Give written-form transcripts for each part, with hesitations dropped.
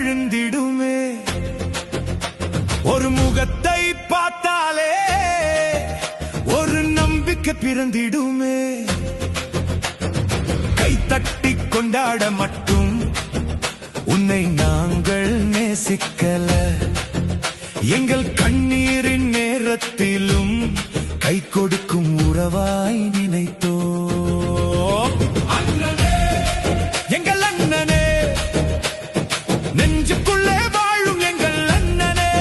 எழுந்திடுமே. ஒரு முகத்தை பார்த்தாலே ஒரு நம்பிக்கை பிறந்திடுமே. கை தட்டி கொண்டாட மட்டும் உன்னை நாங்கள் நேசிக்கல. எங்கள் கண்ணீரின் நேரத்திலும் கை கொடுக்கும் உறவாய் நினைத்தோ. எங்கள் அண்ணனே, நெஞ்சுக்குள்ளே வாழும் எங்கள் அண்ணனே.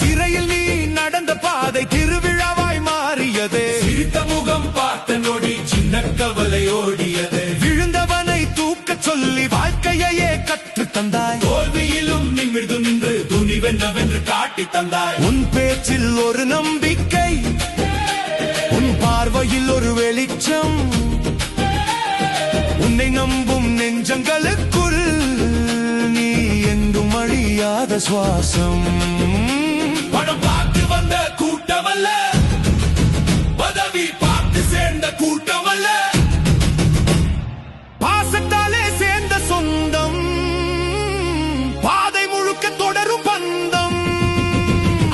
திரையில் நீ நடந்த பாதை திருவிழாவாய் மாறியதே. சிரித்த முகம் பார்த்த நொடி சின்ன கவலை ஓடியது. விழுந்தவனை தூக்க சொல்லி வாழ்க்கையே கற்று தந்தாய். தோல்வியிலும் நிமிர்ந்து நின்று துணிவென்னவென்று காட்டி தந்தாய். உன் பேச்சில் ஒரு நம்பிக்கை, உன் பார்வையில் ஒரு வெளிச்சம். உன்னை நம்பும் நெஞ்சங்களுக்குள் நீ எங்கும் அழியாத சுவாசம். படம் பார்த்து வந்த கூட்டமல்ல, பதவி பார்த்து சேர்ந்த கூட்டமல்ல, பாசத்தாலே சேர்ந்த சொந்தம். பாதை முழுக்க தொடரும் பந்தம்.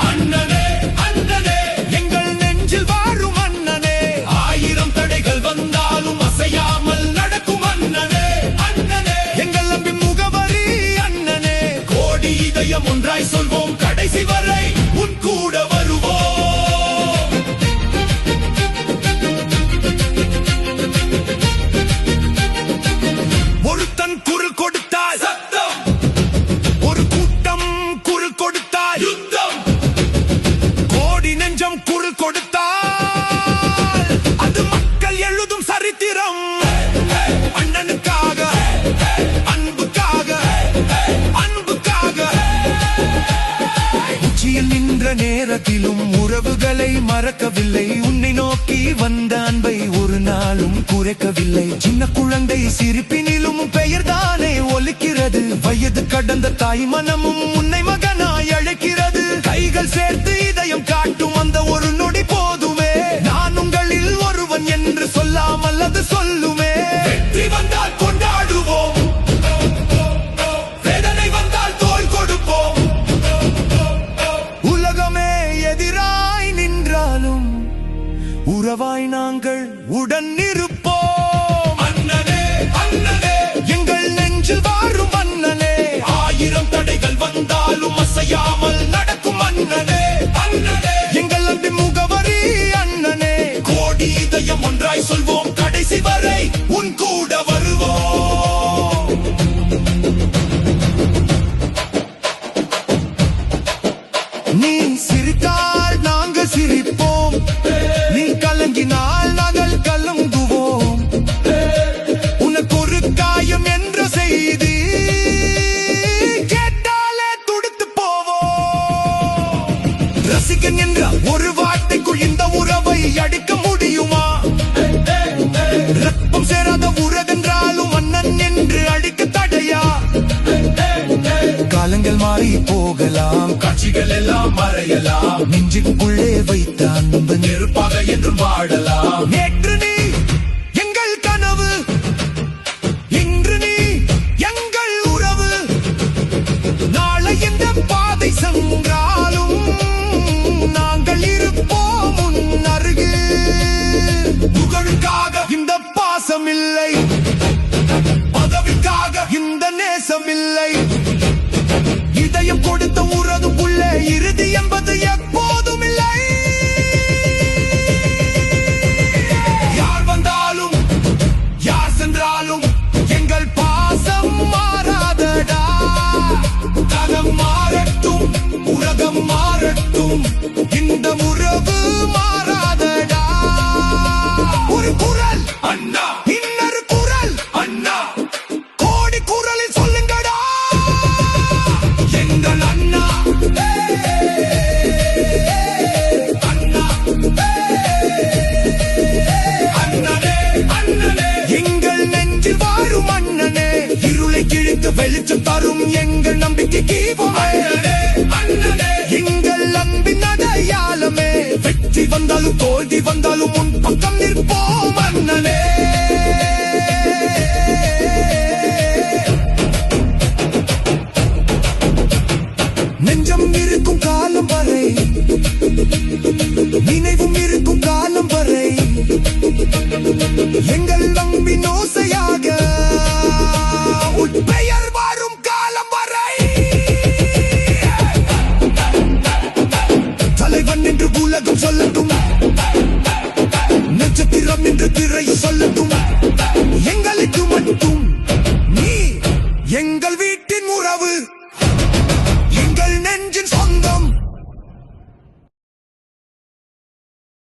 அண்ணனே, அண்ணனே, எங்கள் நெஞ்சில் வாழும் அண்ணனே. ஆயிரம் தடைகள் வந்தாலும் அசையாமல் நடக்கும் அண்ணனே. அண்ணனே, எங்கள் நம்பின் முகவரி அண்ணனே. கோடி இதயம் ஒன்றாய் சொல்வோம், கடைசி வரை உன் கூட வருவோம். ஒருத்தன் குரல் கொடுத்தால் சத்தம், ஒரு கூட்டம் குரல் கொடுத்தால் யுத்தம். கோடி நெஞ்சம் குரல் கொடுத்தால் அது மக்கள் எழுதும் சரித்திரம். அண்ணனுக்காக, அன்புக்காக, அன்புக்காக. உச்சியில் நின்ற நேரத்திலும் உறவுகளை மறக்கவில்லை. உன்னை நோக்கி வந்த அன்பை ஒரு நாளும் குறைக்கவில்லை. சின்ன குழந்தை சிரிப்பினிலும் பெயர்தானே ஒலிக்கிறது. வயது கடந்த தாய் மனமும் உன்னை மகனாய் அழைக்கிறது. கைகள் சேர்த்து இதயம் காட்டும் அந்த ஒரு நொடி போதுமே. நான் உங்களில் ஒருவன் என்று சொல்லாமல் அது சொல்லுமே. வெற்றி வந்தால் கொண்டாடுவோம், வேதனை வந்தால் தோள் கொடுப்போம். உலகமே எதிராய் நின்றாலும் உறவாய் நாங்கள் உடன் இருப்போம். அண்ணனே, அண்ணனே, எங்கள் நெஞ்சில் வாழும் அண்ணனே. ஆயிரம் தடைகள் வந்தாலும் அசையாமல் நடக்கும் அண்ணனே. அண்ணனே, எங்கள் அன்பின் முகவரி அண்ணனே. கோடி இதயம் ஒன்றாய் சொல்வோம், கடைசி வரை உன் கூட வருவோம். நீ சிரித்தால் நாங்கள் சிரிப்போம், நீ கலங்கினால் நாங்கள் கலங்குவோம். உனக்கு ஒரு காயம் என்ற செய்தி கேட்டாலே துடித்து போவோம். ரசிகன் என்ற ஒரு வார்த்தைக்குள் இந்த உறவை அடிக்க முடியுமா? ரத்தம் சேராத உறவென்றாலும் அண்ணன் என்று அடிக்க தடையா? காலங்கள் மாறி போகலாம், காட்சிகள் எல்லாம் மறையலாம். நெஞ்சுக்குள்ளே வைத்த அன்பு நெருப்பாக என்றும் வாழலாம். நேற்று நீ எங்கள் கனவு, இன்று நீ எங்கள் உறவு. நாளை இந்த பாதை சென்றாலும் நாங்கள் இருப்போம் உன் அருகு. புகழுக்காக இந்த பாசம் இல்லை, பதவிக்காக இந்த நேசம் இல்லை. இதயம் கொடுத்த உறவுக்குள்ளே இறுதி என்பது எப்போதும் இல்லை. யார் வந்தாலும் யார் சென்றாலும் எங்கள் பாசம் மாறாதடா. தனம் மாறட்டும், உலகம் மாறட்டும், இந்த உறவு மாறாதடா. ஒரு குரல் அண்ணா, இன்னொரு குரல் அண்ணா. கோடி குரலில் சொல்லுங்கடா எங்கள் அண்ணா. அண்ணா, அண்ணனே, அண்ணனே, எங்கள் நெஞ்சில் வாழும் அண்ணனே. இருளை கிழித்து வெளிச்சம் தரும் எங்கள் நம்பிக்கை தீபம். அண்ணனே, அண்ணனே, எங்கள் அன்பின் அடையாளமே. வெற்றி வந்தாலும் தோல்வி வந்தாலும் உன் பக்கம் நிற்போம் அண்ணனே. நெஞ்சம் இருக்கும் காலம் வரை நினைவும் இருக்கும் காலம் வரை எங்கள் நம்பின் ஓசையாக உன் பெயர் வாரும் காலம் வரை. தலைவன் என்று உலகம் சொல்லட்டும், நட்சத்திரம் என்று திரை சொல்லட்டும்.